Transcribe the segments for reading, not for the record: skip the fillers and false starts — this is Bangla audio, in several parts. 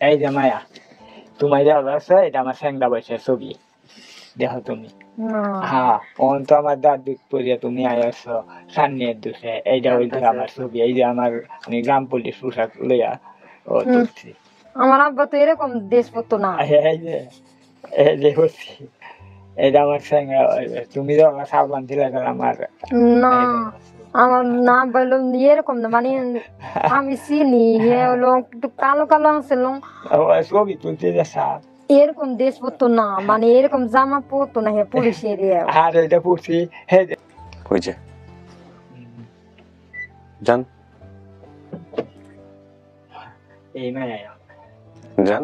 এই যে মায়া তোমার দেওয়া আছে, এটা আমার স্যাংদা বয়সের ছবি, দেখো তুমি। হ্যাঁ, অন তো আমার দাদি পড়িয়া তুমি আয়াছো সান্নিয়ের দুষে, এইটা হইছে আমার ছবি। এই যে আমার গ্রাম পুলিশ পোশাক লইয়া ও তুলছি। আমার আব্বা তো এরকম দেশভক্ত না। এই যে হচ্ছি, এটা আমার স্যাংরা। তুমি তো আমার সাবধান ছিল আমার না, আমার না বললাম এরকম না, মানে আমি চিনি হে হলো একটু কালো কালো আছিল, ছবি তুলতে যে সাপ এরকম দেশভক্ত না, মানে এরকম জামা পরতো না হে পুলিশের। আর এটা পড়ছি হে ওই যে যান এই মায়া যান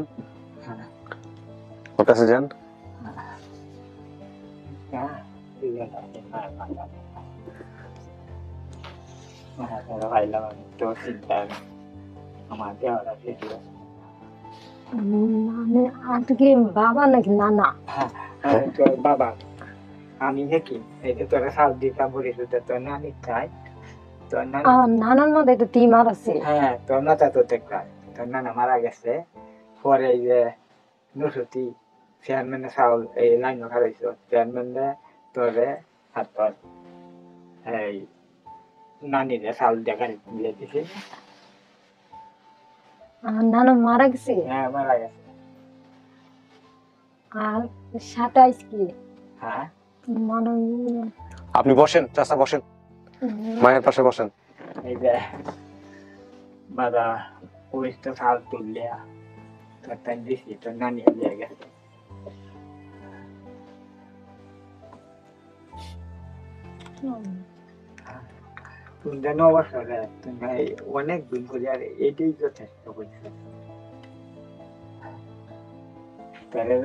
ওর কাছে যান। বাবা নাকি নানা? বাবা আমি কি এই যে তোরা সাল দিতাম বলিস তোর নানি চাই, তোর নানার মধ্যে তো টিমার আছে। হ্যাঁ, তোর নাতা তো দেখলাম, তোর নানা মারা গেছে। পরে এই যে নুসুতি চেয়ারম্যানে চাউল এই লাইন খারাইছো, চেয়ারম্যানে তোরে হাত তোর এই নানিরে চাউল দেখা দিয়ে দিছে। নানা মারা গেছে? হ্যাঁ, মারা গেছে। আর সাতাইশ কি? হ্যাঁ, আপনি বসেন চাচা, বসেন, মায়ের পাশে বসেন। এই যে বাবা ওই তো চাউল তুললে তোর তাই দিছি, তোর নানি দিয়ে গেছে। তুমি জানো অবসরে তুমি অনেক দিন করে আর এটাই যথেষ্ট করছো। তাহলে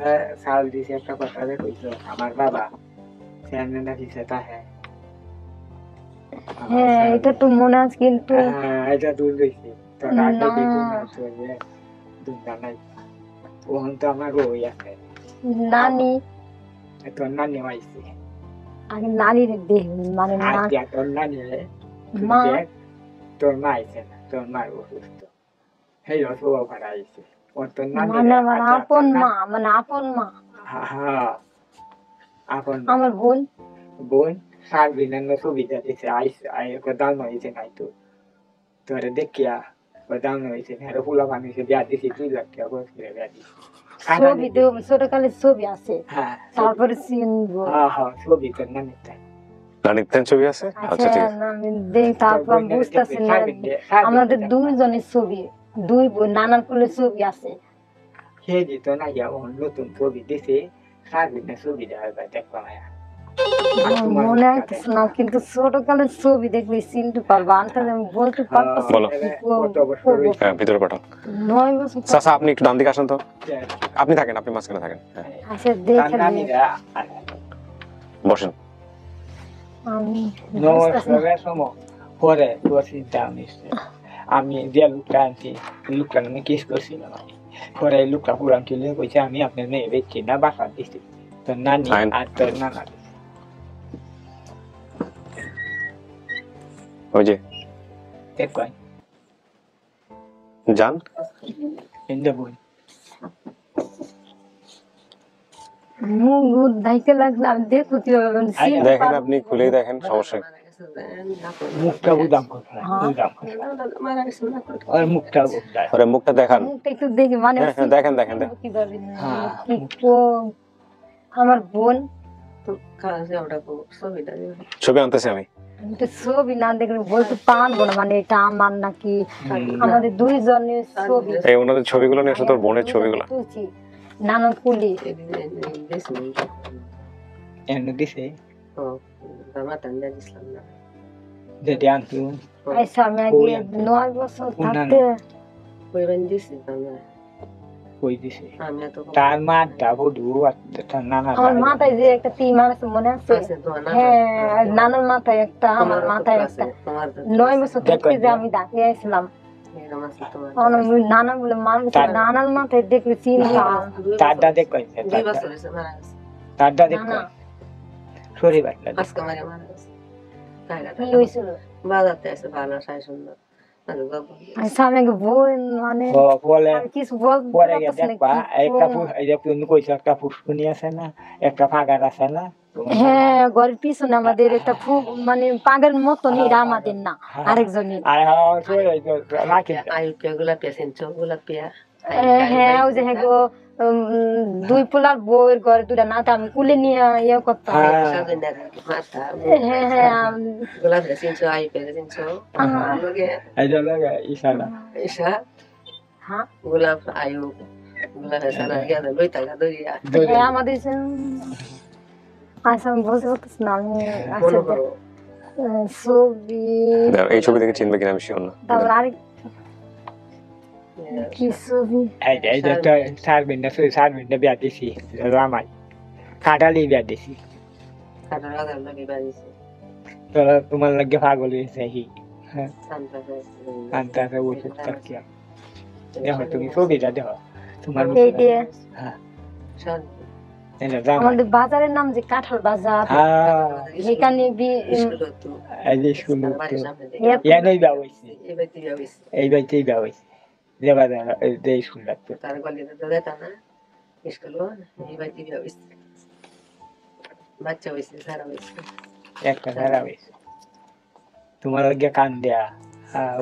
চাউল দিছে একটা কথা কইছো, আমার বাবা চেয়ারম্যান দিছে তাহে। হ্যাঁ, এটা তো মনে আছে, কিন্তু এটা দূর গেছে তোর আগে দেখুন দূর নাই। ওখান তো আমার ওই আছে নানি, তোর নানি আইছে আগে নানির দেখ, মানে তোর নানি মা, তোর মা আইছে না, তোর মার অসুস্থ, সেই অসুখ ভাড়া আইছে ওর তোর নানি, মানে আমার আপন মা, মানে আপন মা। হ্যাঁ, আপন আমার বোন, বোন সার্বিনান্য সুবিধা দিছে আইসে দাম হয়েছে নাই তো তোরে দেখিয়া দাম হয়েছে ফুলা বানিয়েছে বিয়া দিছি 2 লাখ টাকা খরচ করে বিয়া দিছি। ছবি দেব, ছোটকালের ছবি আছে। হ্যাঁ, তারপরে চিনবো। হ্যাঁ, ছবি তোর নানিতে নানির ছবি আছে। আচ্ছা ঠিক আছে, আমি দেখ, তারপর বুঝতেছি না আমাদের দুইজনের ছবি, দুই বোন নানার কোলের ছবি আছে। সে দিত না ইয়া নতুন ছবি দিছে সার্বিনা ছবি দেওয়া দেখলাম। মনে হইতেছে না, কিন্তু ছোটকালের ছবি দেখলে চিনতে পারবো। আমি বলতে পারতেছি বলো। হ্যাঁ, ভিতরে পাঠাও। 9 বছর। চাচা আপনি একটু ডান দিকে আসেন তো, আপনি থাকেন, আপনি মাঝখানে থাকেন। আচ্ছা, দেখে বসেন। আমি পরে চিন্তা আমি যে লোকটা আনছি, লোকটা আমি কিস করছিলাম। পরে লোকটা পুরান কিনে কইছে আমি আপনার মেয়ে বেচছি না, বাসা দিচ্ছি তোর নানি আর তোর নানা। ওই যে যান বই মুখ দেখে লাগলাম, দেখো দেখেন, আপনি খুলেই দেখেন, সমস্যা মুখটা বুঝাম মুখটা দেখান, মুখটা একটু দেখি, মানে দেখেন দেখেন কিভাবে আমার বোন ছবি আনতেছি আমি। ছবি না দেখলে বলতে পারবো না, মানে এটা আমার নাকি আমাদের দুইজনের ছবি। এই ওনাদের ছবিগুলো নিয়ে এসে তোর বোনের ছবিগুলো তুলছি নানা পুলি এনে দিছে আচ্ছা। আমি আগে 9 বছর থাকতে তার মাটা বধু নানা, আমার মাথায় যে একটা টিমার আছে মনে আছে? হ্যাঁ, নানার মাথায় একটা, আমার মাথায় একটা। 9 বছর থাকতে যে আমি ডাকে আসলাম, নানা বলে মানুষ, নানার মাথায় দেখলে চিনলাম। তারটা দেখ তারটা দেখ সরি বাটলা কি হয়েছিল? বাজাতে আছে ভালো সাই সুন্দর আচ্ছা আমি আগে বই মানে বলে আর কিছু বলতে পরে গিয়ে পারতেছি না দেখবা কি একটা করবো। এই যে তুমি কইছো একটা ফুসকুনি আছে না, একটা ফাগার আছে না, হ্যাঁ ঘরের পিছনে আমাদের একটা মানে পাগের মতন এটা আমাদের না, আরেকজনের। আর রাখি হ্যাঁ ওই যে হ্যাঁ গো, দুই পোলার বউয়ের ঘরে দুটা নাতা আমি কুলে নিয়ে ইয়ে করতাম। হ্যাঁ হ্যাঁ এই যে লাগে ইশারা হ্যাঁ দড়ি। হ্যাঁ আমাদের আচ্ছা আমি বলতে পারতেছি না আমি। আচ্ছা ছবি এই ছবি দেখে চিনবে কিনা আমি শিওর না। তারপর আরেক কি ছবি এই যে একটা সারবিনটা বিয়া দিছি রামাই কাটালি বিয়া দিছি তোরা তোমার লাগে পাগল হয়েছে হি আনতে আসে ওষুধ থাকিয়া দেখো তুমি ছবিটা দেখো তোমার এই দিয়ে হ্যাঁ আমাদের বাজারের নাম যে কাঁঠাল বাজার, হ্যাঁ এখানে এই যে স্কুল ইয়ানই বিয়া হয়েছে এই বাড়িতেই বিয়া হয়েছে যে বাজার যে স্কুল লাগতো একটা সারা হয়েছে তোমার লাগে কান দেয়া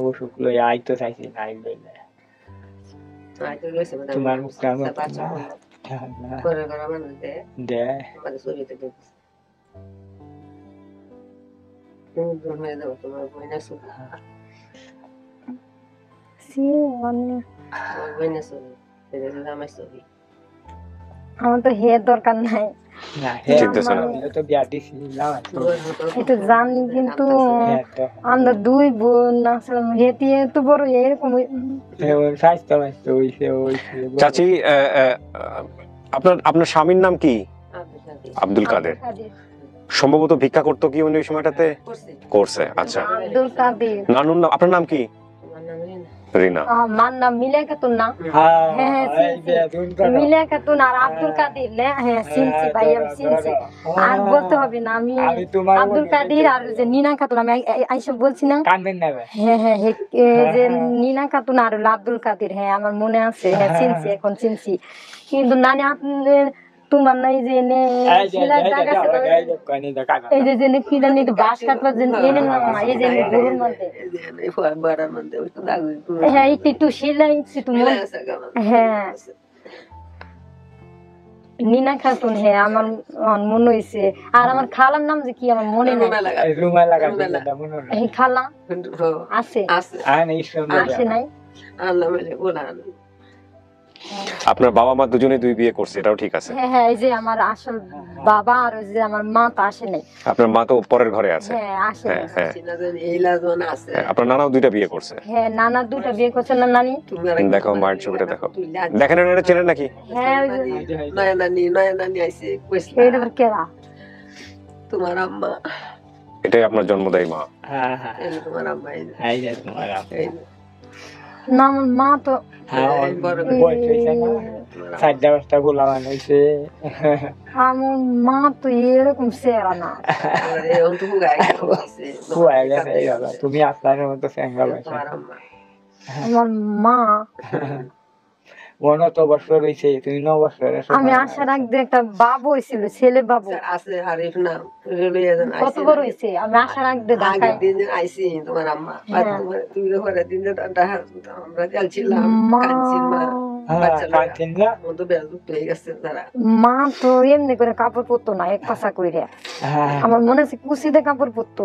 ওষুধ লইয়া আইতো চাইছি না আইলে তোমার মুখটা দে আমার তো হেয়ার দরকার নাই, না চিনতেছ না? তো বিয়া দিছি না এটা জানি কিন্তু আমরা দুই বোন আসলাম হেঁটে তো বড় এরকম স্বাস্থ্য মাস্ত হইছে চাচি আপনার আপনার স্বামীর নাম কি? আব্দুল কাদের। সম্ভবত ভিক্ষা করতো কি উনি ওই সময়টাতে? করছে। আচ্ছা আব্দুল কাদের। নানুর নাম, আপনার নাম কি? রিনা। আমার নাম মিলে খাতুন না? হ্যাঁ মিলে খাতুন আর আব্দুল কাদের। হ্যাঁ চিনছি ভাই আমি চিনছি, আর বলতে হবে না আমি আব্দুল কাদের আর যে নিনা খাতুন আমি আইসব বলছি না। হ্যাঁ হ্যাঁ যে নিনা খাতুন আর আব্দুল কাদের, হ্যাঁ আমার মনে আছে, হ্যাঁ চিনছি এখন চিনছি। কিন্তু নানি আপনার তোমার নাই যে এই যে কি জানি বাস কাটবার জন্য এনে না এই যে গরুর মধ্যে হ্যাঁ একটু সেলাই তোমার হ্যাঁ নিনা খাতুন, হ্যাঁ আমার মনে হয়েছে। আর আমার খালার নাম যে কি আমার মনে নেই। খালা আছে আসে নাই। আপনার বাবা মা দুজনে দুই বিয়ে করছে, এটাও ঠিক আছে? হ্যাঁ হ্যাঁ এই যে আমার আসল বাবা আর ওই যে আমার মা তো আসে নাই। আপনার মা তো পরের ঘরে আছে। হ্যাঁ আসে নাই। আপনার নানাও দুইটা বিয়ে করছে। হ্যাঁ নানা দুটা বিয়ে করছে না নানি। দেখো মায়ের ছবিটা দেখো, দেখেন এটা চেনেন নাকি? হ্যাঁ নয়া নানি আইছে কইছিল এটা কেরা তোমার আম্মা, এটাই আপনার জন্মদায়ী মা। এই তোমার আম্মা এই যে তোমার এই না আমার মা তো আমার মা তো এরকম চেহারা না। তুমি আপনার মতো আমার মা তো বছর হয়েছে, তুমি 9 বছর। আমি আসার আগে একটা বাবু হয়েছিল, ছেলে বাবু আছে আরিফ নাম কত বড় হয়েছে আমি আসার আগে আগের দিন আইছি তোমার আম্মা, তুমি তো পরের দিন আমরা চলছিলাম মা তো এমনি করে কাপড় পরতো না, এক পাশা করে আমার মনে আছে কুচিতে কাপড় পরতো।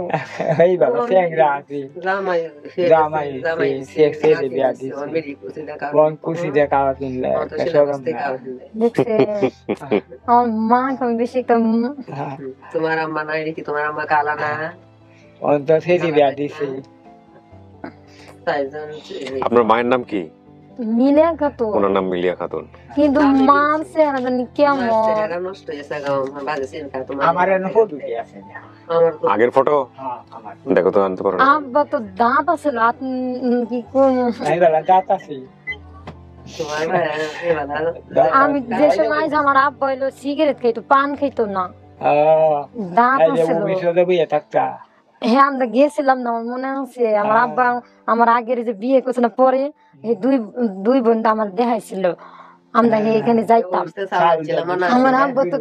দেখছে আমার মা আমি বেশি একটা তোমার আম্মা নাই নাকি? তোমার আম্মা কালা না? আপনার মায়ের নাম কি? মিলিয়া খাতুন। ওনার নাম মিলিয়া খাতুন। কিন্তু মার চেহারা জানি কেমন। আগের ফটো দেখো তো, আনতে পারো? আব্বা তো দাঁত আছে, কি আমি যে সময় আমার আব্বা হইলো সিগারেট খাইতো, পান খাইতো না, দাঁত আছে। হ্যাঁ আমরা গেছিলাম না, আমার মনে আছে আমার আব্বা আমার আগের যে বিয়ে করছে না পরে এই দুই বোন আমার দেখাইছিল, আমরা এখানে যাইতাম। আমার আব্বা তো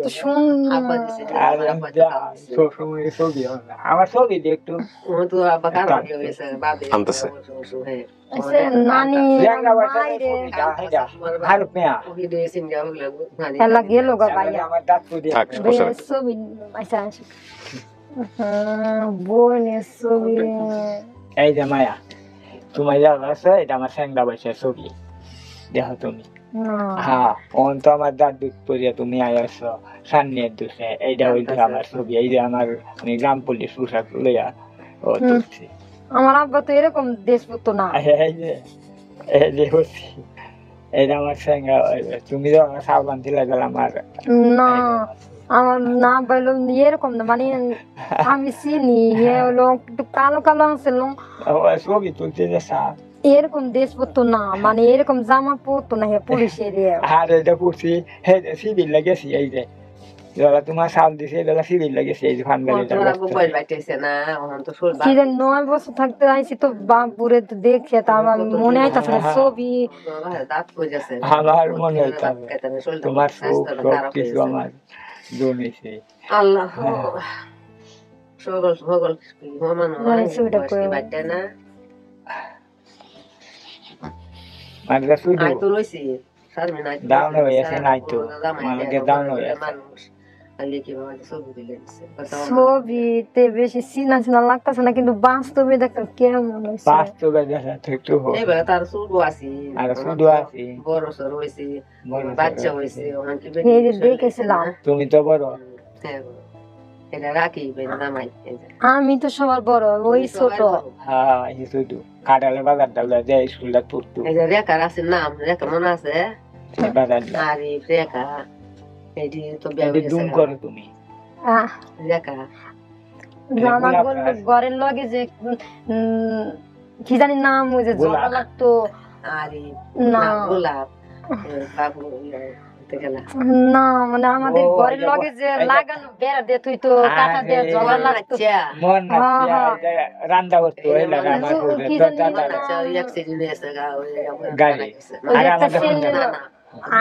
আমার ছবি একটু নানি খেলা গেল গো ভাইয়া ছবি বোনের ছবি। এই যে মায়া তোমার আছে, এটা আমার স্যাংরা বয়সের ছবি, দেখো তুমি। হ্যাঁ অন তো আমার দাদু পরিয়া তুমি আয়াছো সান্নের দুসে, এইটা হইলো আমার ছবি। এই যে আমার গ্রাম পুলিশ পোশাক লইয়া ও তুলছি। আমার আব্বা তো এরকম দেশভক্ত না। এই যে হচ্ছি, এটা আমার স্যাংরা। তুমি তো আমার সাবান দিলে গেল আমার না, আমার না বললো এরকম না, মানে আমি চিনি হলো একটু কালো কালো আছে ছবি তুলতে যে সাপ এরকম দেশভক্ত না, মানে এরকম জামা পরতো না পুলিশের। আর এটা পড়ছি সিভিল লাগেছি, এই যে তোমার সাল দিছে এটা সিভিল লাগেছি, এই যে ফান্ডালিটা কি যে 9 বছর থাকতে আইছি তো বাপুরে তো দেখে তা আমার মনে হইতাছে না ছবি, আমার মনে হইতাছে তোমার সব কিছু আমার জমেছে। আল্লাহ সকল সকল ছবিটা করে বাড়তে না মানলা শুধু আই তো রইছি সারমি নাই ডাউন হয়ে আছে, নাই তো আমাকে ডাউন হয়ে আছে। ছবিতে বেশি চিনা চিনা লাগতেছে না, কিন্তু বাস্তবে দেখতে কেমন হইছে। বাস্তবে দেখা তো একটু এবারে তার শুরু আছে আর শুধু আছে বড় সর হইছে, বাচ্চা হইছে, ওখান কি এই যে দেখেছিলাম। তুমি তো বড়। হ্যাঁ এটা রাখি বেন নামাই। আমি তো সবার বড়, ওই ছোট। হ্যাঁ এই শুধু কাটালে বাজারটা যে স্কুলটা পড়তো, এই যে রেখা আছে নাম, রেখা মনে আছে বাজার আরে রেখা এডি তো বেবি দুম করো তুমি। রেখা আমার ঘরের লগে যে কি জানি নাম, ওই যে জবা লাগতো আরে না গোলাপ বাবু না, মানে আমাদের ঘরের লগে যে লাগানো বেড়া দিয়ে তুই তো কাটা দিয়ে জবা লাগতো মন না রান্না করতে ওই লাগা আমার গাড়ি আর আমাদের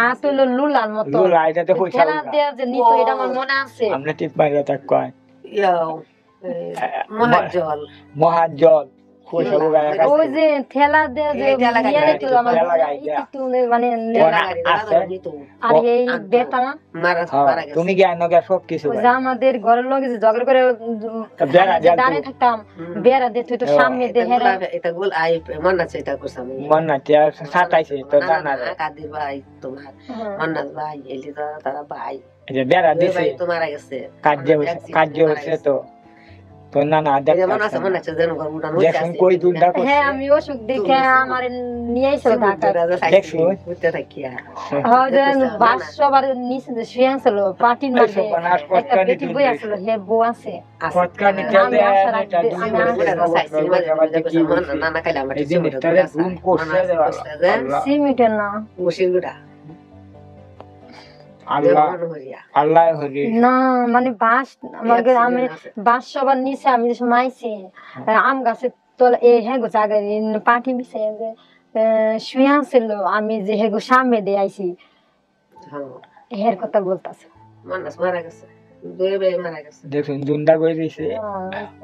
আসলে লুলার মতো লুলা, এটা তো পয়সা দেয়া যে নিত, এটা আমার মনে আছে। আমরা টিপ মারিয়া তা কয় মহাজল মহাজল ওই যে ঠেলা দেয়া যে মানে আর এই বেটা তুমি কি আনো সব কিছু আমাদের ঘরের লোক যে ঝগড়া করে দাঁড়িয়ে থাকতাম, বেড়া দিয়ে তুই তো সামনে দিয়ে হেরা এটা গোল আই মন আছে, এটা করছাম মন আছে সাতাইছে তো জানা কাদের ভাই তোমার মন্নাস ভাই এলি তো তারা ভাই এই যে বেড়া দিছে তোমার গেছে কাজ হচ্ছে তো তো না না মন আছে মন আছে যেন ঘর উঠানো দেখুন কই দুলটা করছে। হ্যাঁ আমি অসুখ দেখে আমার নিয়ে এসে ঢাকা দেখছো উঠতে থাকি হ্যাঁ যেন বাস সবার নিচে যে শুয়ে ছিল পাটির মধ্যে একটা পেটি বই আছিল, হে বউ আছে ফটকা নিতে দেয় এটা নানা খাইলাম এই জিনিসটা ঘুম করছে সিমিট না মুশিলগুড়া আল্লাহ আল্লাহ হরি না, মানে বাস আমার আমি বাস সবার নিচে আমি যে সময় আইছি আম গাছের তলা হেগো জায়গায় পাটি মিশে শুয়ে ছিল, আমি যে হেগো সামনে দিয়ে আইছি হের কথা বলতেছে। দেখুন দুন্দা করে দিছে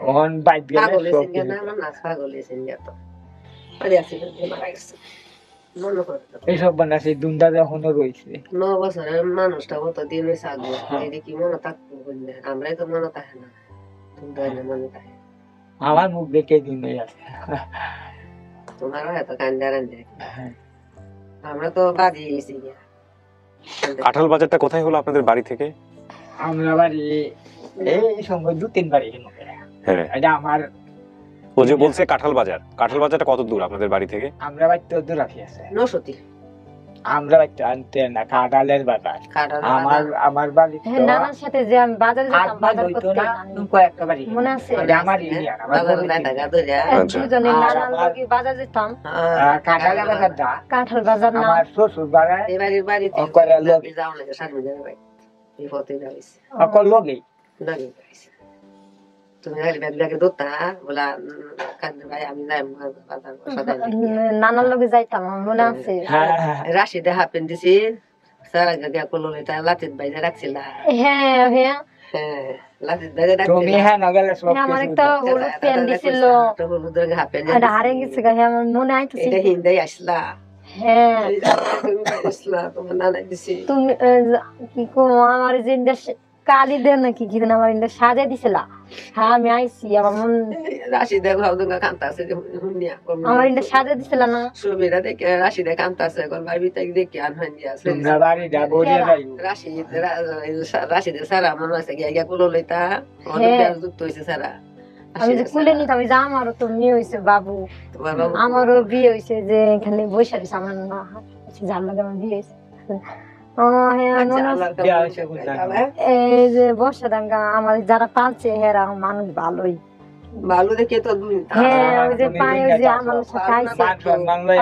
ওহন বাইক গেলে সব এইসব বানাছে দুন্দা এখনো রয়েছে 9 বছরের মানুষটা কত দিন হয়েছে আগে, এটা কি মনে থাকবো বললে আমরাই তো মনে থাকে না, তুমি মনে থাকে আমার মুখ দেখে দিন হয়ে আছে তোমারও এত কান্দা রান্দে আমরা তো বাড়ি গেছি। কাঁঠাল বাজারটা কোথায় হলো আপনাদের বাড়ি থেকে? আমরা বাড়ি এই সঙ্গে 2-3 বাড়ি হ্যাঁ এটা আমার ও যে বলছে কাঁঠাল বাজারটা কত দূর আপনাদের বাড়ি থেকে? আমরা বাড়ি তো দূর আছে 900 আমরা বাড়ি আনতে না কাঁঠালের বাজার আমার বাড়ি তো নানার সাথে যে আমি বাজারে যেতাম বাজার করতে কয়েকটা বাড়ি মনে আছে আমার এরিয়া বাজার দাদা গাদরিয়া দুজনে নানার লগে বাজার যেতাম কাঁঠালের বাজারটা কাঁঠাল বাজার না আমার শ্বশুর বাড়ি এবারে বাড়িতে করে লোক যাও না সারমি যাবে ভাই এই পথে যাইছে অকল লোকই লাগে গাইছে তুমি খালি ব্যাগ ব্যাগে দোতা বলা কান্দি ভাই আমি যাই বাজার সদাই নানার লগে যাইতাম আমার মনে আছে রাশিদে হাফেন দিছি সারা গা কোলো এটা লাতিত বাইরে রাখছিল হ্যাঁ হ্যাঁ হ্যাঁ লাতিত বাইরে রাখছিল তুমি হ্যাঁ নগেলে সব আমার একটা হলুদ প্যান্ট দিছিল হলুদ রঙের হাফেন আর হারে গেছে গা আমার মনে আইতেছে এটা হিন্দাই আসলা হ্যাঁ তুমি আসলা তোমার নানা দিছি তুমি কি কো আমার যে কালি দেন নাকি কি দেন আমার ইন্দা সাজা দিছিলা হ্যাঁ আমি আইছি আমার মন রাশিদে ভাবদঙ্গা কান্তাছে হুনিয়া আমার ইন্দা সাজা দিছিলা না সুবিধা দেখে রাশিদে কান্তাছে কোন ভাবি তাই দেখে আন হইনি আছে তোমরা বাড়ি যা বলিয়ে যাইও রাশিদে সারা মনে আছে গিয়া কোলো লইতা অনেক যুক্ত হইছে সারা আমি যে কুলে নিতে আমি যা আমারও তো মেয়ে হয়েছে বাবু তোমার বাবু আমারও বিয়ে হয়েছে যে এখানে বৈশা দিছে আমার না যার লাগে আমার বিয়ে হয়েছে ও হ্যাঁ মনে আছে। এই যে বর্ষা ডাঙ্গা আমার যারা পালছে হেরা মানুষ ভালোই ভালো দেখে তো হ্যাঁ ওই যে পায়ে ওই যে আমার সাথে আইছে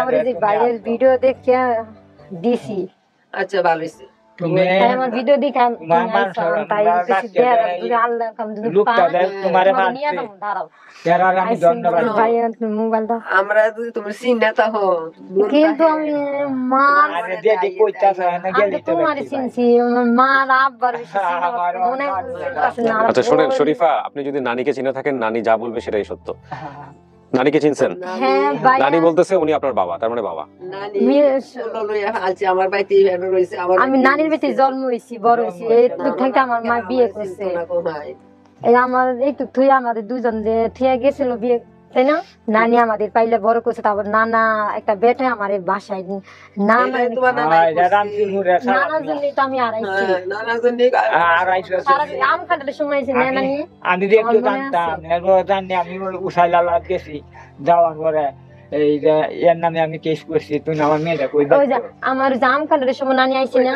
আমার এই যে বাইরের ভিডিও দেখে দিছি আচ্ছা ভালো হইছে তুমি আমার ভিডিও দেখে তাই আল্লাহ লোকটা দেখ তোমারে মারছে যারা আমি ধন্যবাদ ভাই মোবাইল দাও আমরা যদি তুমি চিন্তা হো কিন্তু আমি মার আরে যে যে কইতাছ না গেলি তো তোমার চিনছি মার আব্বার মনে আছে না আচ্ছা শোনেন শরীফা, আপনি যদি নানিকে চিনে থাকেন, নানি যা বলবে সেটাই সত্য। নানিকে চিনছেন? হ্যাঁ ভাই নানি বলতেছে উনি আপনার বাবা, তার মানে বাবা। নানি বললো লইয়া আলছে আমার বাইতে এনে রইছে আমার আমি নানির বাড়িতে জন্ম হইছি বড় হইছি এইটুক থেকে আমার মা বিয়ে করছে এই আমার এইটুক থুই আমাদের দুজন যে থিয়া গেছিল বিয়ে তাই না নানি আমাদের পাইলে বড় করছে তারপর নানা একটা বেটা আমার বাসায় নানা নানার জন্য তো আমি আড়াইছি আম কাটার সময় আছে না নানি আমি দেখতে জানতাম এরপর জানি আমি উসাই লালা গেছি যাওয়ার পরে এই যে এর নামে আমি কেস করছি তুই আমার মেয়েটা কই ওই যে আমার জাম কাটার সময় নানি আইছি না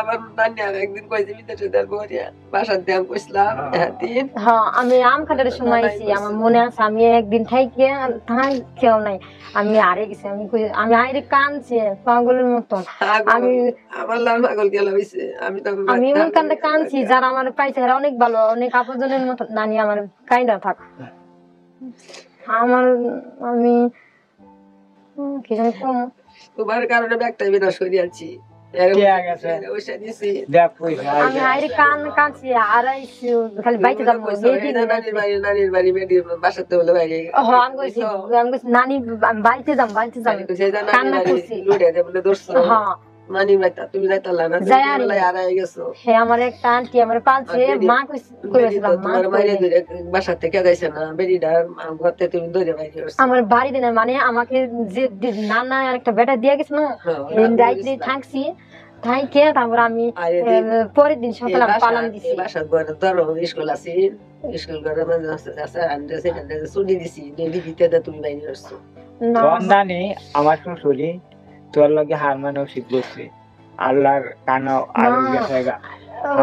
আমার নানি একদিন কইছে বিদেশে দেব বরিয়া বাসার দাম কইছিলাম দিন হ্যাঁ আমি আম কাটার সময় আইছি আমার মনে আছে আমি একদিন থাইকে কেউ নাই আমি আরে গেছি আমি আইরে কানছি পাগলের মতন আমি আমার লাল পাগল গেল হইছে আমি ওই কান্দে কানছি যারা আমার পাইছে এরা অনেক ভালো অনেক আপনজনের মতো নানি আমার কাইন্ডা থাক আমার আমি কি জানি কম তোমার কারণে ব্যাগটা বিনাশ করে দিয়েছি আমি আইরে কানছি আড়াইছি খালি বাইতে যাবো নানির বাড়ি বাসাতে হলে বাইরে আমি কইছি নানি বাড়িতে যাম কান্না করছি হ্যাঁ নানি বাইতা তুমি যাইতালা না আড়াই গেছো হ্যাঁ আমার একটা আন্টি আমার পালছে মা কইছিলাম মা বাসা থেকে যাইছে না বেরিডা ঘরতে তুমি দৌড়ে বাইরে আমার বাড়িতে না মানে আমাকে যে নানা আর একটা বেটা দিয়ে গেছে না রাইতে থাকছি থাইকে তারপর আমি পরের দিন সকালে পালাম দিছি বাসা ঘরে ধরো স্কুল আছে স্কুল ঘরে মানে আছে আন্ডে সেখানে ছুটি দিছি ডেলি দিতে তুমি বাইরে আসছো নানি আমার শ্বশুরি তোর লগে হারমানো শিখছে আল্লাহর কানো আর গেছেগা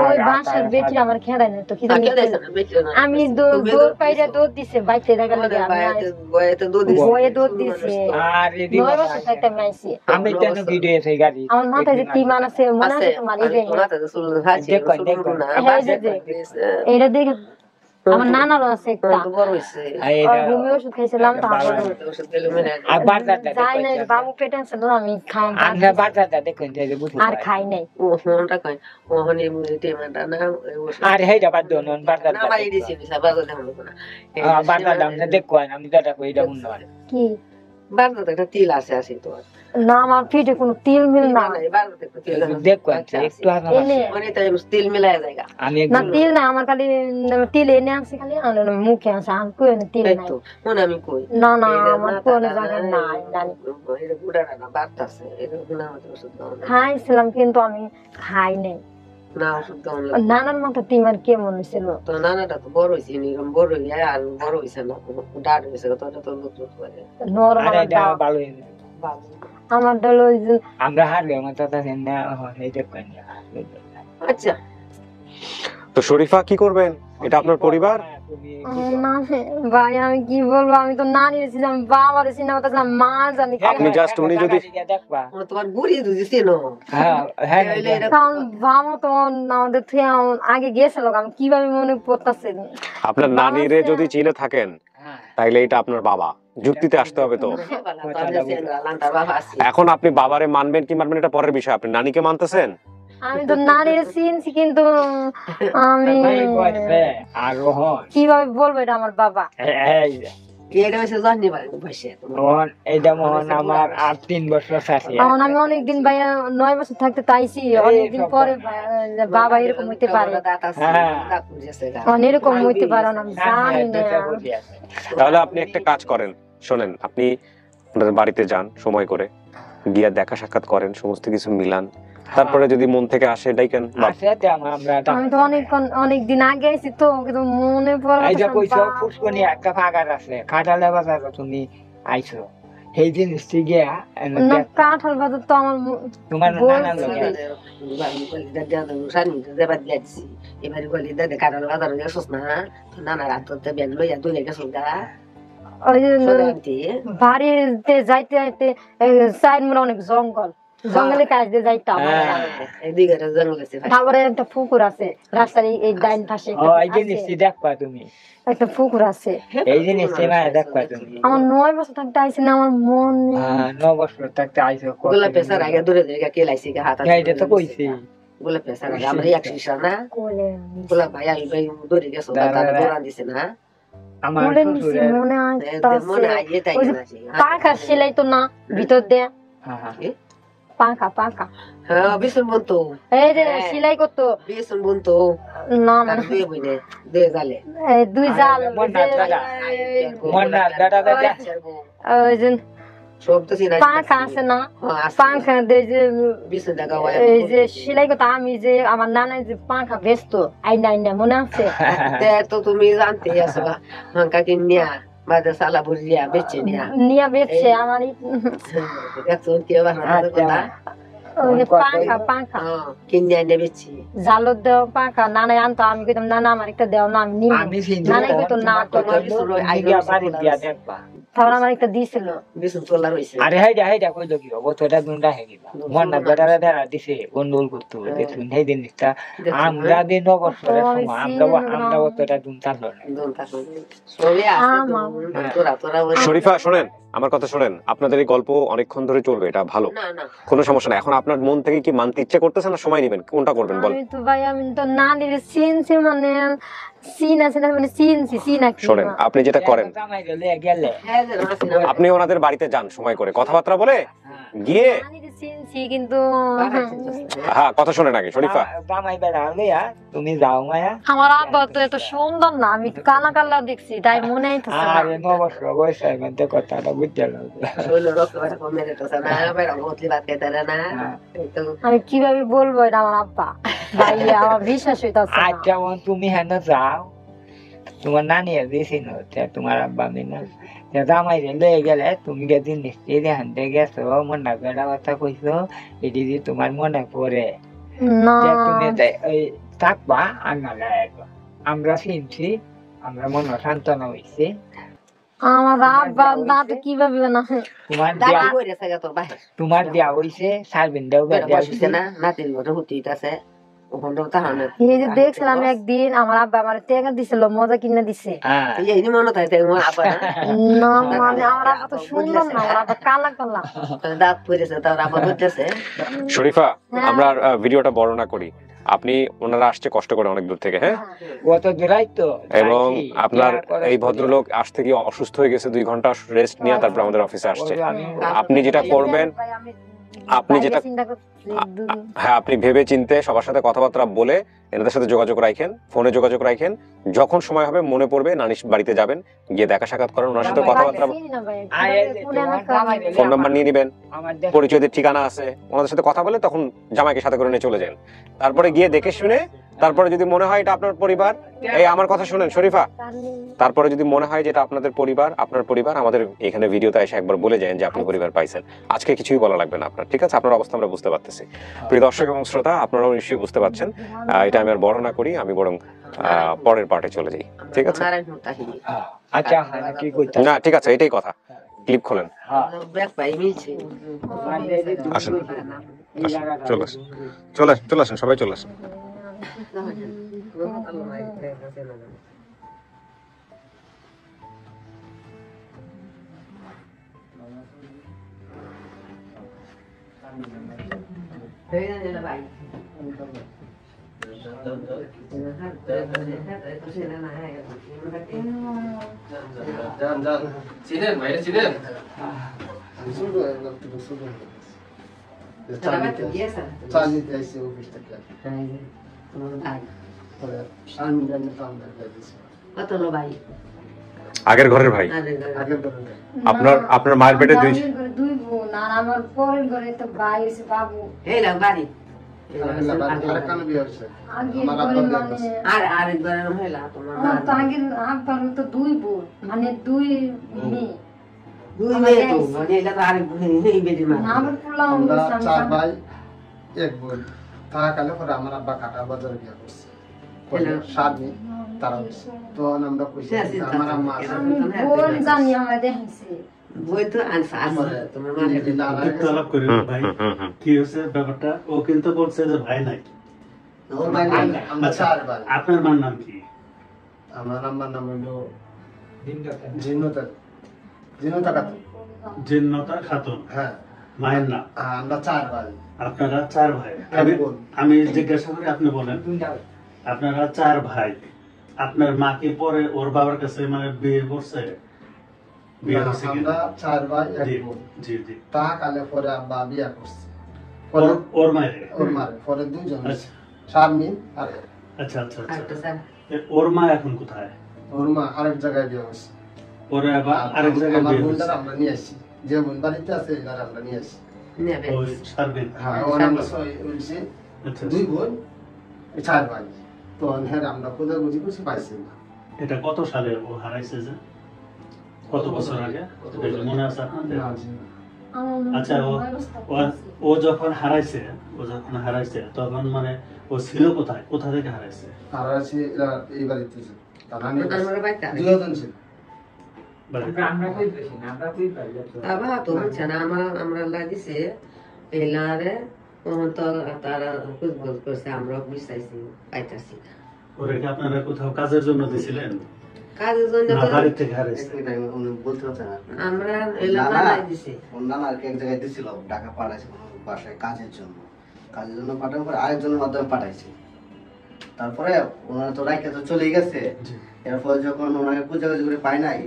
ওই বাসার বেটি আমার খেড়াই না তো কি জানি আমি দৌড় পাইরা দৌড় দিছে বাইতে লাগা লাগে বয়ে দৌড় দিছে আর এদি আমি কেন ভিডিও এসে গাড়ি আমার মাথায় যে টিমান আছে মনে আছে তোমার এই দেখো না এইটা দেখে আমার নানারও আছে একটা ঘুমিয়ে ওষুধ খাইছিলাম বাবু পেটে আছে আমি আর খাই নাই আর হেইটা বাদ দিও নন বারদা দেখো আমি দাদা কই এটা মনে হয় কি বারদাতে একটা তিল আছে আছে তো না আমার পেটে কোনো তিল মিল না দেখো একটু মানে তাই তিল মিলায় জায়গা আমি না তিল না আমার খালি তিল এনে আছে খালি মুখে আছে আর কই না তিল নাই মনে আমি কই না না আমার কোনো জায়গা নাই জানি এটা গুড়া না বাত আছে এটা না আমাদের ওষুধ দাও খাইছিলাম কিন্তু আমি খাই নাই না ওষুধ দাও নানার মতো টিমার কেমন ছিল তো নানাটা তো বড় হইছে নিরম বড় হইয়া আর বড় হইছে না ডাড হইছে তো তো লোক করে নরমাল ভালো আমার দল আমরা হারলে আমার দাদা না এই দেখো আচ্ছা তো শরীফা কি করবেন? এটা আপনার পরিবার। না ভাই আমি কি বলবো, আমি তো নানি ছিলাম, বাবার সিনেমা তো মা জানি আপনি জাস্ট উনি যদি তোমার বুড়ি দিছিল কারণ বাবা তো আমাদের থেকে আগে গেছিল, আমি কিভাবে মনে পড়তেছে। আপনার নানিরে যদি চিনে থাকেন তাইলে এটা আপনার বাবা, যুক্তিতে আসতে হবে। তো এখন আপনি বাবারে মানবেন কি মানবেন এটা পরের বিষয়, আপনি নানিকে মানতেছেন। আমি তো নানির চিনছি, কিন্তু আমি কিভাবে বলবো এটা আমার বাবা। আমি অনেকদিন ভাইয়া 9 বছর থাকতে চাইছি, অনেকদিন পরে বাবা এরকম হইতে পারে, এরকম হইতে পারে না, আমি জানি না। তাহলে আপনি একটা কাজ করেন, শোনেন, আপনি আপনাদের বাড়িতে যান, সময় করে গিয়া দেখা সাক্ষাৎ করেন, সমস্ত কিছু মিলান, তারপরে যদি মন থেকে আসে ডাইকেন। আমি তো অনেকদিন আগে আইছি তো, কিন্তু মনে পড়ে একটা ফাঁকার আছে কাঁঠালে বাজার, তুমি আইছো সেই জিনিসটি গিয়া না, কাঁঠাল বাজার তো আমার তোমার নানার লগে এবার গলি দাদা কাঁঠাল বাজার গেছিস না, নানা রাত ব্যাগ লইয়া দুলে গেছিস গা বাড়িতে যাইতে যাইতে সাইড মনে অনেক জঙ্গল, জঙ্গলে কাজ দিয়ে যাইতাম। তারপরে একটা পুকুর আছে রাস্তার এই ডাইন পাশে, দেখবা তুমি একটা পুকুর আছে, এই জিনিসটি দেখবা তুমি। আমার 9 বছর থাকতে আইসি না, আমার মন 9 বছর থাকতে আইসো। গোলা পেশার আগে দূরে দূরে কে লাইছি হাত, এটা তো কইছি গোলা পেশার আগে আমরা এক শিশা না গোলা ভাই আমি ভাই দূরে গেছো দাদা দৌড়ান দিছে না, আমার পাখা সেলাই তো না ভিতর দেয়া পাখা পাখা হ্যাঁ বিছন বলতো এই যে সেলাই করতো বিছন বলতো না মানে দুই বইনে দুই জালে দুই জাল মন্না দাদা দাদা ওই যে সব তো সিনা পাখা আছে না, পাখা দিয়ে যে বিছন জায়গা হয় এই যে সেলাই করতো, আমি যে আমার নানা যে পাখা বেচতো আইনা আইনা মনে আছে। তো তুমি জানতে আসো হাঙ্কা কিনিয়া বাদে সালা বুঝিয়া বেচে নিয়া বেচছে আমার দেখছো কি বানাতে কথা পাখা পাখা কিনিয়া নে বেচি জালত দেও পাখা নানা আনতো, আমি কইতাম নানা আমার একটা দেও না, আমি নিব, নানা কইতো না তোমার বিছন আইগা বাড়ি দিয়া দেখবা, তারপর আমার একটা দিছিল বিছন তোলা রইছে। আরে হাইডা কই দকি বতটা দুন্ডা হে গিলা মন্না দাদা দাদা দিছে গন্ডগোল করতে দেখুন এই জিনিসটা আমরা দিন অবসরে সময় আমরা বতটা দুনতা লড়ে দুনতা সবে আছে তোরা তোরা। শরীফা শোনেন, আমার কথা শোনেন, আপনাদের এই গল্প অনেকক্ষণ ধরে চলবে, এটা ভালো, না না কোনো সমস্যা না। এখন আপনার মন থেকে কি মানতে ইচ্ছে করতেছে না সময় নেবেন, কোনটা করবেন বল? আমি তো ভাই আমি তো নানির চিনছি, মানে চিন আছে না, মানে চিনছি চিনা কি। শোনেন, আপনি যেটা করেন গেলে আপনি ওনাদের বাড়িতে যান, সময় করে কথাবার্তা বলে গিয়ে নানির চিনছি, কিন্তু হ্যাঁ কথা শোনেন আগে শরীফা। জামাই বেড়া লইয়া তুমি যাও মায়া। আমার আব্বা তো এত সুন্দর না, আমি কালা কালা দেখছি তাই মনে হইতেছে না। আরে 9 বছর বয়সের মধ্যে কথাটা বুঝতে লাগবে। শৈল রক্তটা কমে যেতেছে না, বেড়া বদলি বাদ খেতে না, তো আমি কিভাবে বলবো এটা আমার আব্বা, ভাই আমার বিশ্বাস হইতাছে না। আচ্ছা তুমি হেন যাও, তোমার নানি দিছি না তোমার আব্বা মিনা জামাই লয়ে গেলে তুমি যে জিনিসটি হানতে গেছো মনে বেড়া কথা কইছো, এটি যে তোমার মনে পড়ে না তুমি ওই থাকবা আনালে আমরা চিনছি, আমরা মনে সান্ত্বনা হয়েছি। আমার আব্বা না তো কিভাবে না, তোমার দাঁড়া কইরে সাগা তোর ভাই তোমার দেয়া হইছে সারবিন দেও বেড়া বসিছে না, নাতির মতো হইতাছে ওখানে তাহলে এই যে দেখছিলাম একদিন আমার আব্বা আমার টাকা দিছিল, মজা কিনে দিছে। এই যে মনে তাই তোমার আব্বা না মানে আমার আব্বা তো সুন্দর না, আমার আব্বা কালা কালা দাঁত পড়েছে, তার আব্বা বুঝতেছে। শরীফা আমরা ভিডিওটা বর্ণনা করি, আপনি ওনারা আসছে কষ্ট করে অনেক দূর থেকে, হ্যাঁ কত দূরাই তো, এবং আপনার এই ভদ্রলোক আসতে গিয়ে অসুস্থ হয়ে গেছে, 2 ঘন্টা রেস্ট নিয়ে তারপর আমাদের অফিসে আসছে। আপনি যেটা করবেন, আপনি যেটা হ্যাঁ আপনি ভেবে চিন্তে সবার সাথে কথাবার্তা বলে এনাদের সাথে যোগাযোগ রাখেন, ফোনে যোগাযোগ রাখেন, যখন সময় হবে মনে পড়বে নানির বাড়িতে যাবেন, গিয়ে দেখা সাক্ষাৎ করেন, ওনার সাথে কথাবার্তা, ফোন নাম্বার নিয়ে নিবেন, পরিচয়দের ঠিকানা আছে, ওনাদের সাথে কথা বলে তখন জামাইকে সাথে করে নিয়ে চলে যান। তারপরে গিয়ে দেখে শুনে তারপরে যদি মনে হয় এটা আপনার পরিবার, এই আমার কথা শুনেন শরীফা, তারপরে যদি মনে হয় যে এটা আপনাদের পরিবার, আপনার পরিবার, আমাদের এখানে ভিডিওতে এসে একবার বলে যান যে আপনি পরিবার পাইছেন। আজকে কিছুই বলা লাগবে না আপনার, ঠিক আছে? আপনার অবস্থা আমরা বুঝতে পারতেছি। প্রিয় দর্শক এবং শ্রোতা, আপনারাও নিশ্চয়ই বুঝতে পারছেন। এটা আমি আর বড় না করি, আমি বরং পরের পার্টে চলে যাই, ঠিক আছে? আচ্ছা কি করতে না ঠিক আছে, এটাই কথা। ক্লিপ খোলেন, আসেন, চলে আসেন, চলে আসেন, সবাই চলে আসেন। চিনেন ভাইরা, চিনেন? আগের ঘরের ভাই, আপনার মায়ের পেটে দুই বোন, আর আমার পরের ঘরে তো ভাই হইছে বাবু। বাড়ি আব্বার তো দুই বোন, মানে দুই মেয়ে। আমার আব্বা কাটা বাজারে বিয়ে করছে, স্বামী তারা তো আমরা কইছি আমার আম্মা বোন জানি আমার দেখাইছে। কি হয়েছে ব্যাপারটা? ও কিন্তু বলছে যে ভাই নাই। আপনার মার নাম কি? আমার আম্মার নাম হলো জিন্নতা খাতুন। হ্যাঁ, মায়ের নাম? আমরা 4 ভাই। আপনারা 4 ভাই। আমি জিজ্ঞাসা করি, আপনি বলেন। আপনারা 4 ভাই, আপনার মা কি পরে ওর বাবার কাছে মানে বিয়ে করছে? আমরা 4 ভাই এক বোন। জি জি। তা কালে পরে আব্বা বিয়ে করছে, ওর মায়ের পরে দুইজন স্বামী। আচ্ছা আচ্ছা আচ্ছা। ওর মা এখন কোথায়? ওর মা আরেক জায়গায় বিয়ে হয়েছে। ওরে আবার আরেক জায়গায় বিয়ে হয়েছে। আমরা নিয়ে আসি, যে বোন বাড়িতে আছে এবার আমরা নিয়ে আসি। ওই সার্বিক। হ্যাঁ, ওর আমরা দুই বোন 4 ভাই। তো আমরা খোঁজাখুঁজি করছি, পাইছি না। এটা কত সালে ও হারাইছে? যে কত বছর আগে মনে আছে আপনাদের? আচ্ছা, ও যখন হারাইছে তখন মানে ও ছিল কোথায়? কোথা থেকে হারাইছে? হারাইছে এই বাড়িতে ছিল, দুজন ছিল। আমরা লাগিছে এলারে তারা খুঁজখুঁজ করছে, আমরা বুঝাইছি পাইতাছি না। ওরে কি আপনারা কোথাও কাজের জন্য দিছিলেন? কাজের জন্য বাড়ি থেকে হারাইছে? বলতে হচ্ছে না, আমরা এলাকায় দিছি। নানা এক জায়গায় দিছিল, ঢাকা পাঠাইছে বাসায় কাজের জন্য পাঠানোর পরে আরেকজনের মাধ্যমে পাঠাইছে। তারপরে ওনারা তো রাইকে তো চলে গেছে। এরপর যখন ওনাকে খুঁজাখুঁজি করে পায় নাই,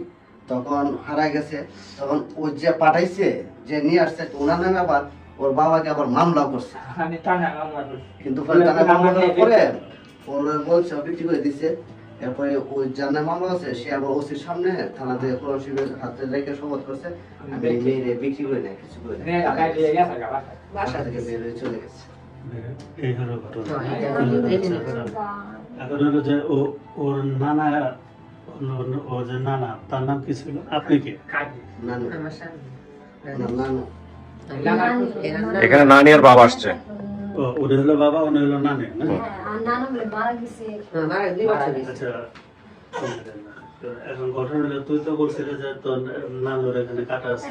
তখন হারাই গেছে। তখন ও যে পাঠাইছে, যে নিয়ে আসছে, ওনার নামে আবার ওর বাবাকে আবার মামলা করছে। কিন্তু পরে ওরা বলছে বিক্রি করে দিছে। এরপরে ওই যার নামে মামলা আছে, সে আবার ওসির সামনে থানাতে কোরআন শরীফের হাতে রেখে শপথ করছে, আমি এই মেয়েরে বিক্রি করে নেই, কিছু করে নেই, বাসা থেকে বের হয়ে চলে গেছে। এই হলো ঘটনা। এখন হলো যে ওর নানা, ও যে নানা, তার নাম কি ছিল? আপনি কি? নানু। এখানে নানি আর বাবা আসছে। উনি হলো বাবা, উনি হলো নানি। আচ্ছা, এখন ঘটনা হলো তুই তো বলছিলি যে তোর নানুর এখানে কাটা আছে।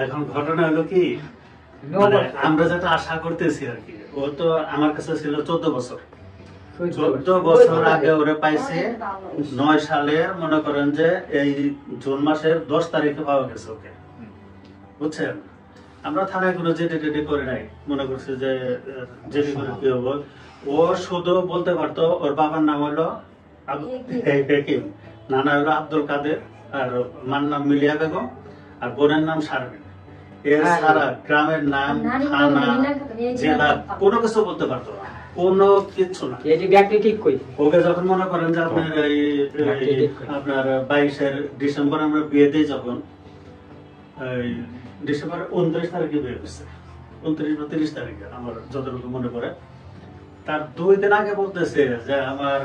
এখন ঘটনা হলো কি, আমরা যেটা আশা করতেছি আর কি, ও তো আমার কাছে ছিল 14 বছর। 14 বছর আগে ওরে পাইছে 9 সালের, মনে করেন যে এই জুন মাসের 10 তারিখে পাওয়া গেছে ওকে, বুঝছেন? আমরা থানায় কোনো জেটি করে নাই, মনে করছি যে জেটি করে কি হবো। ও শুধু বলতে পারতো ওর বাবার নাম হলো হেকিম, নানা হলো আব্দুল কাদের, আর মার নাম মিলিয়া বেগম, আর বোনের নাম শারমিন। এর সারা গ্রামের নাম, থানা, জেলা কোনো কিছু বলতে পারতো না। কোনো কিছু না। এই যে ব্যাগটি ঠিক কই ওকে যখন মনে করেন যে আপনার আপনার 22 ডিসেম্বর আমরা বিয়ে দিই, যখন ডিসেম্বর 29 তারিখে বিয়ে হয়েছে, 29 বা 30 তারিখে আমার যতটুকু মনে পড়ে। তার 2 দিন আগে বলতেছে যে আমার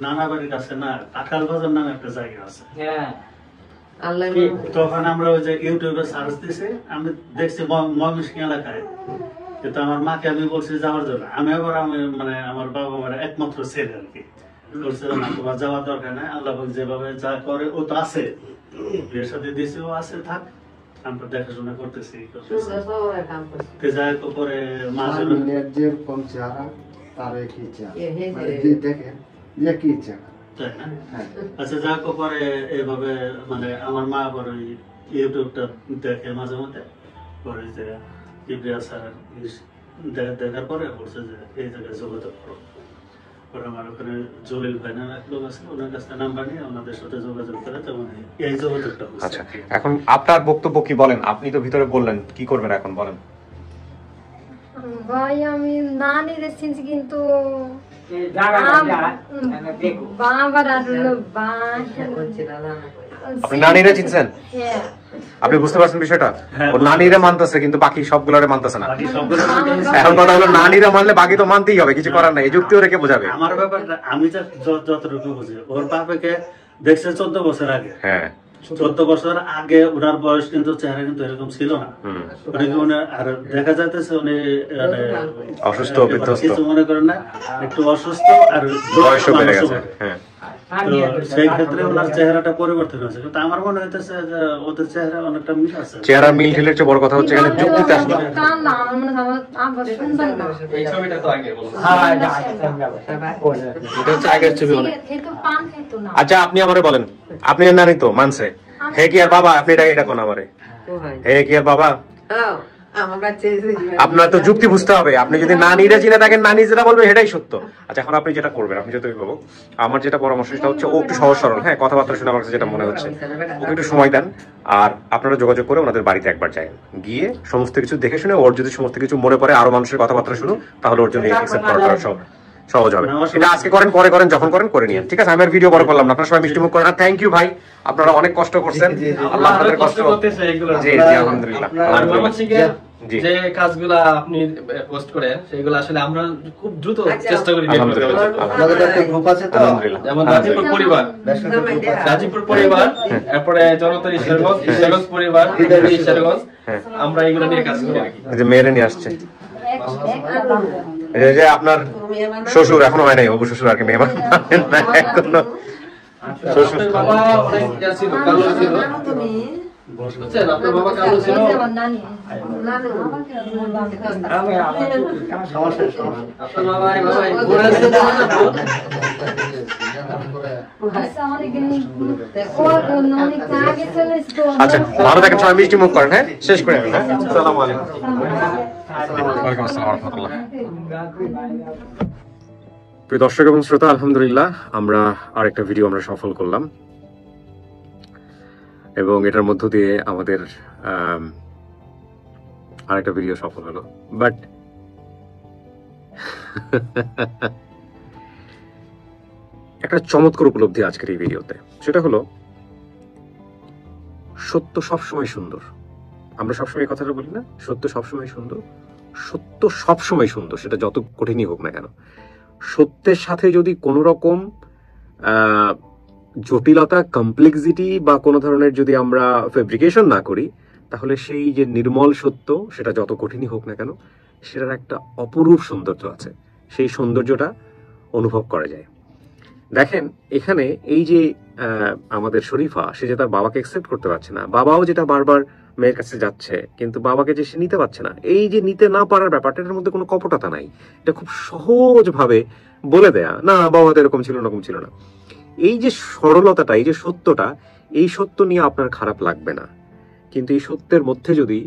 নানা বাড়ির কাছে না কাঁঠাল বাজার নামে একটা জায়গা আছে। তখন আমরা ওই যে ইউটিউবে সার্চ দিছি, আমি দেখছি ময়মনসিংহ এলাকায়, কিন্তু আমার মাকে আমি বলছি যাওয়ার জন্য। আমি মানে আমার বাবা মার একমাত্র ছেলে আর কি, বলছিলাম না তোমার যাওয়ার দরকার নাই, আল্লাহ যেভাবে যা করে ও তো আছে, বিয়ের সাথে দিয়েছে ও আছে, থাক আমরা দেখাশোনা করতেছি। পরে মাঝে আচ্ছা যাক, পরে এইভাবে মানে আমার মা আবার ওই ইউটিউবটা দেখে মাঝে মধ্যে, পরে যে ইব্রিয়া স্যার দেখার পরে বলছে যে এই জায়গায় যোগাযোগ করো। পরে আমার ওখানে জলিল ভাই নামে এক লোক আছে, ওনার কাছে নাম্বার নিয়ে ওনাদের সাথে যোগাযোগ করে তেমন এই যোগাযোগটা। আচ্ছা, এখন আপনার বক্তব্য কি বলেন? আপনি তো ভিতরে বললেন, কি করবেন এখন বলেন? ভাই আমি নানি চিনছি, কিন্তু আপনি নানিরা চিনছেন? আপনি বুঝতে পারছেন বিষয়টা? ও নানিরা মানতেছে কিন্তু বাকি সবগুলোরে মানতেছে না। এখন কথা হলো নানিরা মানলে বাকি তো মানতেই হবে, কিছু করার নাই। এই যুক্তি ওরে কে বোঝাবে? আমার ব্যাপারটা আমি যতটুকু বুঝি, ওর বাবাকে দেখছে 14 বছর আগে। হ্যাঁ, 14 বছর আগে ওনার বয়স কিন্তু চেহারা কিন্তু এরকম ছিল না। আর দেখা যাইতেছে উনি অসুস্থ, কিছু মনে করেন না, একটু অসুস্থ আর বয়স বেড়ে গেছে। সেই ক্ষেত্রে ওনার চেহারাটা পরিবর্তন হয়েছে, কিন্তু আমার মনে হইতেছে যে ওদের চেহারা অনেকটা মিল আছে। চেহারা মিল ঠেলের চেয়ে বড় কথা হচ্ছে এখানে যুক্তিতে আসলে। এই ছবিটা তো আগে বলছিলাম। হ্যাঁ, এটা হচ্ছে আগের ছবি অনেক। আচ্ছা আপনি আমারে বলেন, আপনি নানি তো মানছে, হে কি আর বাবা? আপনি এটা কোন আমারে হে কি আর বাবা? আপনার তো যুক্তি বুঝতে হবে। আপনি যদি নানিরা চিনে থাকেন, নানি যেটা বলবে সেটাই সত্য। আচ্ছা এখন আপনি যেটা করবেন, আপনি যেটা বলবো, আমার যেটা পরামর্শ সেটা হচ্ছে ও একটু সহজ সরল, হ্যাঁ, কথাবার্তা শুনে আমার কাছে যেটা মনে হচ্ছে, ওকে একটু সময় দেন। আর আপনারা যোগাযোগ করে ওনাদের বাড়িতে একবার যান, গিয়ে সমস্ত কিছু দেখে শুনে ওর যদি সমস্ত কিছু মনে পড়ে, আরো মানুষের কথাবার্তা শুনুন, তাহলে ওর জন্য অ্যাকসেপ্ট করাটা সহজ হবে। এটা আজকে করেন, পরে করেন, যখন করেন করে নিন, ঠিক আছে? আমি আর ভিডিও বড় করলাম না, আপনারা সবাই মিষ্টি মুখ করেন। থ্যাংক ইউ ভাই, আপনারা অনেক কষ্ট করছেন, আল্লাহ আপনাদের কষ্ট করতেছে এগুলো। জি জি আলহামদুলিল্লাহ। আর ময়মনসিংহে যে কাজগুলা আপনি পোস্ট করেন সেগুলো আসলে আমরা খুব দ্রুত চেষ্টা করি বের করতে। আমাদের একটা গ্রুপ আছে তো, যেমন গাজীপুর পরিবার, গাজীপুর পরিবার, এরপরে জনতারি শেরগঞ্জ পরিবার, শেরগঞ্জ, আমরা এগুলো নিয়ে কাজ করি। এই যে মেয়েরা নিয়ে আসছে, এই যে আপনার শ্বশুর এখনো হয় নাই, অবু শ্বশুর আর কি মেয়ে এখনো শ্বশুর। বাবা অনেক ছিল, কালো ছিল, বুঝছেন? আপনার বাবা কালো ছিল। আপনার বাবা আচ্ছা ভালো থাকেন সবাই, মিষ্টি মুখ করেন, হ্যাঁ, শেষ করে নেবেন। হ্যাঁ, আসসালামু আলাইকুম। ওয়ালাইকুম আসসালাম ওয়া রাহমাতুল্লাহ। প্রিয় দর্শক এবং শ্রোতা, আলহামদুলিল্লাহ আমরা আরেকটা ভিডিও আমরা সফল করলাম, এবং এটার মধ্য দিয়ে আমাদের আরেকটা ভিডিও সফল হলো। বাট একটা চমৎকার উপলব্ধি আজকের এই ভিডিওতে, সেটা হলো সত্য সবসময় সুন্দর। আমরা সবসময় এই কথাটা বলি না, সত্য সবসময় সুন্দর। সত্য সবসময় সুন্দর, সেটা যত কঠিনই হোক না কেন। সত্যের সাথে যদি কোনো রকম জটিলতা, কমপ্লেক্সিটি বা কোনো ধরনের যদি আমরা ফেব্রিকেশন না করি, তাহলে সেই যে নির্মল সত্য, সেটা যত কঠিনই হোক না কেন, সেটার একটা অপরূপ সৌন্দর্য আছে। সেই সৌন্দর্যটা অনুভব করা যায়। দেখেন এখানে এই যে আমাদের শরীফা, সে যে তার বাবাকে অ্যাকসেপ্ট করতে পারছে না, বাবাও যেটা বারবার মেয়ের কাছে যাচ্ছে, কিন্তু বাবাকে যে সে নিতে পারছে না, এই যে নিতে না পারার ব্যাপারটা, এটার মধ্যে কোনো কপটতা নাই। এটা খুব সহজভাবে বলে দেয়া, না বাবা তো এরকম ছিল, এরকম ছিল না। এই যে সরলতাটা, এই যে সত্যটা, এই সত্য নিয়ে আপনার খারাপ লাগবে না। কিন্তু এই সত্যের মধ্যে যদি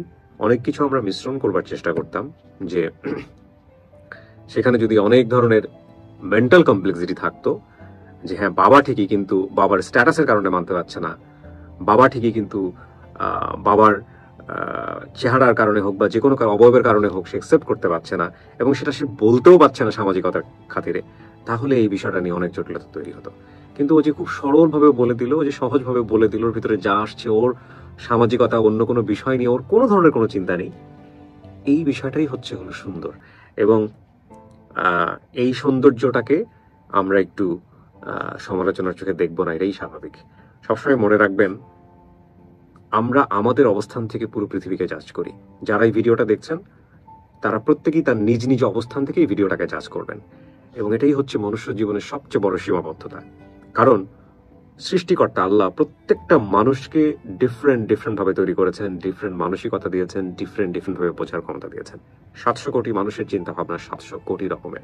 অনেক কিছু আমরা মিশ্রণ করবার চেষ্টা করতাম, যে সেখানে যদি অনেক ধরনের মেন্টাল কমপ্লেক্সিটি থাকতো, যে হ্যাঁ বাবা ঠিকই কিন্তু বাবার স্ট্যাটাসের কারণে মানতে পারছে না, বাবা ঠিকই কিন্তু বাবার চেহারার কারণে হোক বা যে কোনো অবয়বের কারণে হোক সে অ্যাকসেপ্ট করতে পারছে না এবং সেটা সে বলতেও পারছে না সামাজিকতার খাতিরে, তাহলে এই বিষয়টা নিয়ে অনেক জটিলতা তৈরি হতো। কিন্তু ও যে খুব সরলভাবে বলে দিল, ও যে সহজভাবে বলে দিল, ওর ভিতরে যা আসছে, ওর সামাজিকতা অন্য কোনো বিষয় নিয়ে ওর কোনো ধরনের কোনো চিন্তা নেই, এই বিষয়টাই হলো সুন্দর। এবং এই সৌন্দর্যটাকে আমরা একটু সমালোচনার চোখে দেখবো না, এটাই স্বাভাবিক। সবসময় মনে রাখবেন, আমরা আমাদের অবস্থান থেকে পুরো পৃথিবীকে জাজ করি। যারা এই ভিডিওটা দেখছেন তারা প্রত্যেকেই তার নিজ নিজ অবস্থান থেকে এই ভিডিওটাকে জাজ করবেন, এবং এটাই হচ্ছে মনুষ্য জীবনের সবচেয়ে বড় সীমাবদ্ধতা। কারণ সৃষ্টিকর্তা আল্লাহ প্রত্যেকটা মানুষকে ডিফারেন্ট ভাবে তৈরি করেছেন, ডিফারেন্ট মানসিকতা দিয়েছেন, ডিফারেন্ট ভাবে বোঝার ক্ষমতা দিয়েছেন। 700 কোটি মানুষের চিন্তা ভাবনা 700 কোটি রকমের।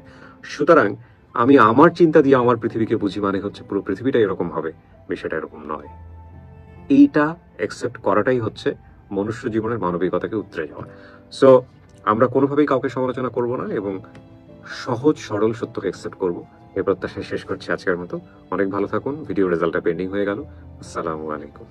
সুতরাং আমি আমার চিন্তা দিয়ে আমার পৃথিবীকে বুঝি মানে হচ্ছে পুরো পৃথিবীটা এরকম হবে, বিষয়টা এরকম নয়। এইটা অ্যাকসেপ্ট করাটাই হচ্ছে মনুষ্য জীবনের মানবিকতাকে উতরে যাওয়া। সো আমরা কোনোভাবেই কাউকে সমালোচনা করব না এবং সহজ সরল সত্যকে অ্যাকসেপ্ট করব, এই প্রত্যাশায় শেষ করছি আজকের মতো। অনেক ভালো থাকুন। ভিডিও রেজাল্টটা পেন্ডিং হয়ে গেল। আসসালামু আলাইকুম।